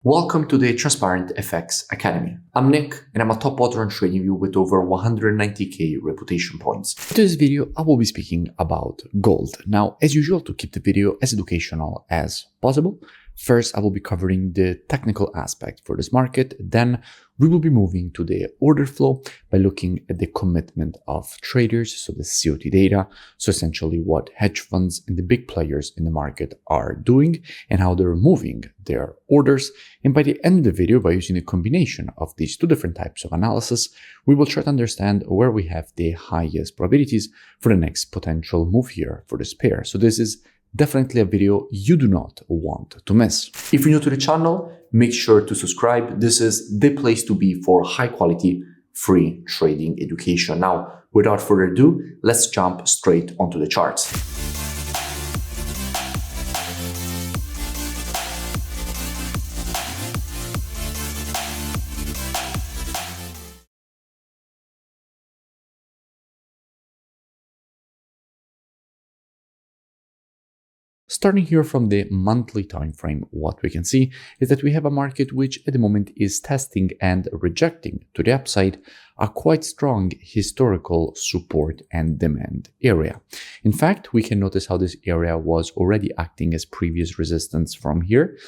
Welcome to the Transparent FX Academy. I'm Nick, and I'm a top author and trading view with over 190k reputation points. In today's video, I will be speaking about gold. Now, as usual, to keep the video as educational as possible, first, I will be covering the technical aspect for this market. Then we will be moving to the order flow by looking at the commitment of traders, so the COT data, so essentially what hedge funds and the big players in the market are doing and how they're moving their orders. And by the end of the video, by using a combination of these two different types of analysis, we will try to understand where we have the highest probabilities for the next potential move here for this pair. So this is definitely a video you do not want to miss. If you're new to the channel, make sure to subscribe. This is the place to be for high quality, free trading education. Now, without further ado, let's jump straight onto the charts. Starting here from the monthly time frame, what we can see is that we have a market which at the moment is testing and rejecting to the upside a quite strong historical support and demand area. In fact, we can notice how this area was already acting as previous resistance from here.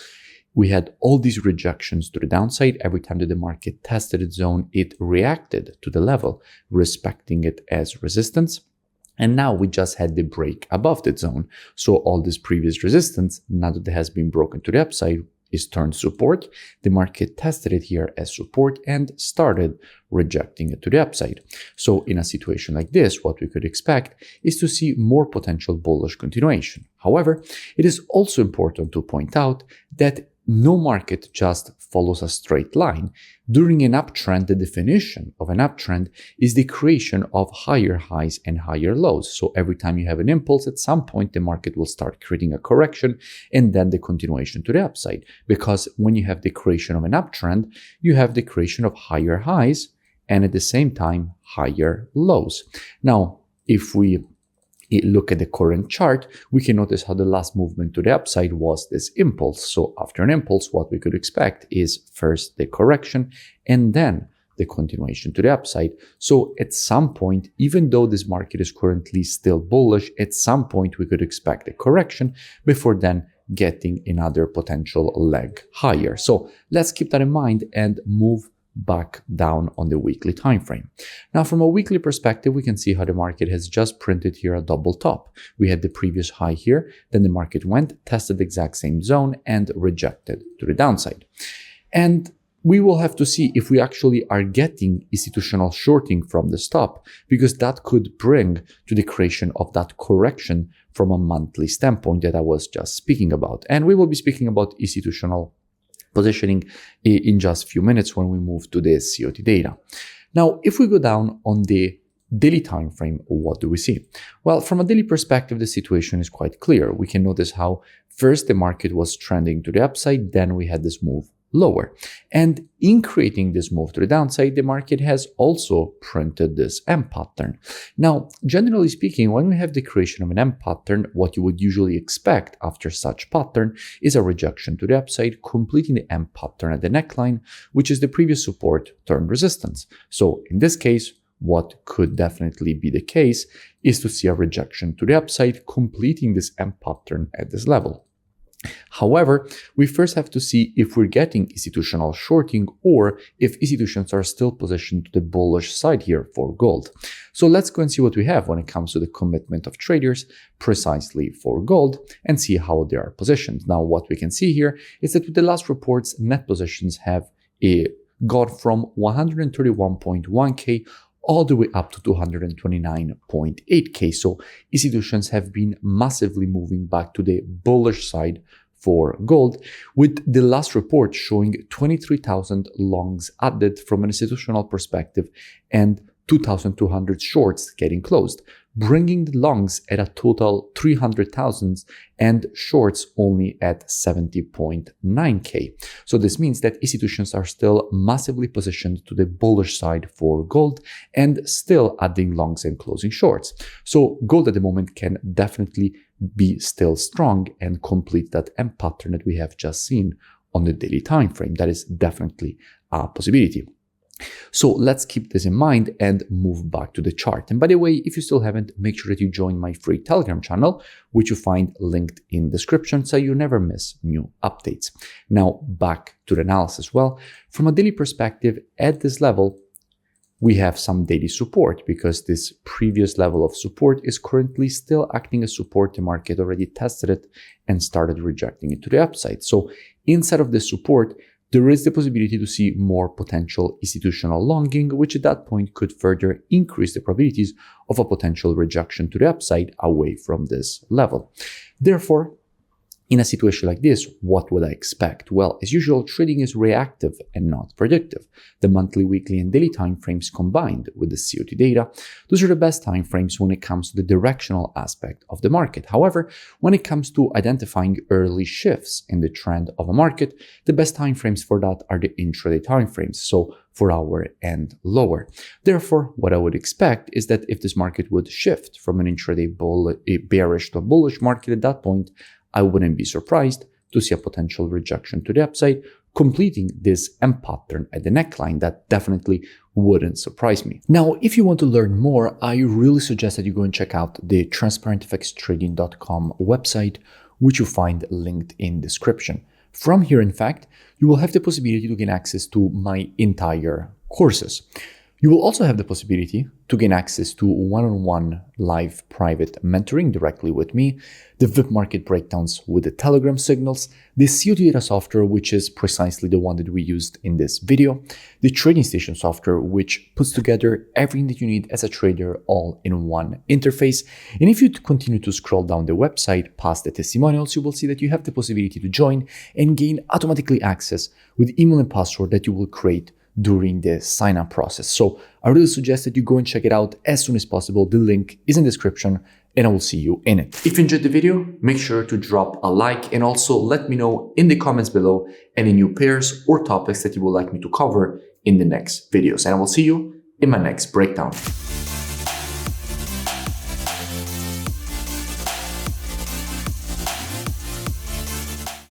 We had all these rejections to the downside. Every time that the market tested its zone, it reacted to the level, respecting it as resistance. And now we just had the break above that zone. So all this previous resistance, now that it has been broken to the upside, is turned support. The market tested it here as support and started rejecting it to the upside. So in a situation like this, what we could expect is to see more potential bullish continuation. However, it is also important to point out that no market just follows a straight line. During an uptrend, the definition of an uptrend is the creation of higher highs and higher lows. So every time you have an impulse, at some point, the market will start creating a correction and then the continuation to the upside. Because when you have the creation of an uptrend, you have the creation of higher highs and at the same time, higher lows. Now, if we look at the current chart, we can notice how the last movement to the upside was this impulse. So after an impulse, what we could expect is first the correction and then the continuation to the upside. So at some point, even though this market is currently still bullish, at some point we could expect a correction before then getting another potential leg higher. So let's keep that in mind and move back down on the weekly time frame. Now, from a weekly perspective, we can see how the market has just printed here a double top. We had the previous high here, then the market went, tested the exact same zone and rejected to the downside. And we will have to see if we actually are getting institutional shorting from the top, because that could bring to the creation of that correction from a monthly standpoint that I was just speaking about. And we will be speaking about institutional positioning in just a few minutes when we move to the COT data. Now, if we go down on the daily time frame, what do we see? Well, from a daily perspective, the situation is quite clear. We can notice how first the market was trending to the upside, then we had this move lower. And in creating this move to the downside, the market has also printed this M pattern. Now, generally speaking, when we have the creation of an M pattern, what you would usually expect after such pattern is a rejection to the upside, completing the M pattern at the neckline, which is the previous support turned resistance. So in this case, what could definitely be the case is to see a rejection to the upside, completing this M pattern at this level. However, we first have to see if we're getting institutional shorting or if institutions are still positioned to the bullish side here for gold. So let's go and see what we have when it comes to the commitment of traders precisely for gold and see how they are positioned. Now, what we can see here is that with the last reports, net positions have got from 131.1k all the way up to 229.8k. So institutions have been massively moving back to the bullish side for gold, with the last report showing 23,000 longs added from an institutional perspective and 2,200 shorts getting closed, bringing the longs at a total 300,000 and shorts only at 70.9k. So this means that institutions are still massively positioned to the bullish side for gold and still adding longs and closing shorts. So gold at the moment can definitely be still strong and complete that M pattern that we have just seen on the daily time frame. That is definitely a possibility. So let's keep this in mind and move back to the chart. And by the way, if you still haven't, make sure that you join my free Telegram channel, which you find linked in the description so you never miss new updates. Now back to the analysis. Well, from a daily perspective, at this level, we have some daily support because this previous level of support is currently still acting as support. The market already tested it and started rejecting it to the upside. So inside of this support, there is the possibility to see more potential institutional longing, which at that point could further increase the probabilities of a potential rejection to the upside away from this level. Therefore, in a situation like this, what would I expect? Well, as usual, trading is reactive and not predictive. The monthly, weekly, and daily timeframes combined with the COT data, those are the best timeframes when it comes to the directional aspect of the market. However, when it comes to identifying early shifts in the trend of a market, the best timeframes for that are the intraday timeframes, so 4 hour and lower. Therefore, what I would expect is that if this market would shift from an intraday bearish to a bullish market at that point, I wouldn't be surprised to see a potential rejection to the upside, completing this M pattern at the neckline. That definitely wouldn't surprise me. Now, if you want to learn more, I really suggest that you go and check out the transparentfxtrading.com website, which you find linked in description. From here, in fact, you will have the possibility to gain access to my entire courses. You will also have the possibility to gain access to one-on-one live private mentoring directly with me, the VIP market breakdowns with the Telegram signals, the COT data software, which is precisely the one that we used in this video, the trading station software, which puts together everything that you need as a trader all in one interface. And if you continue to scroll down the website past the testimonials, you will see that you have the possibility to join and gain automatically access with email and password that you will create during the sign-up process. So I really suggest that you go and check it out as soon as possible. The link is in the description and I will see you in it. If you enjoyed the video, make sure to drop a like and also let me know in the comments below any new pairs or topics that you would like me to cover in the next videos. And I will see you in my next breakdown.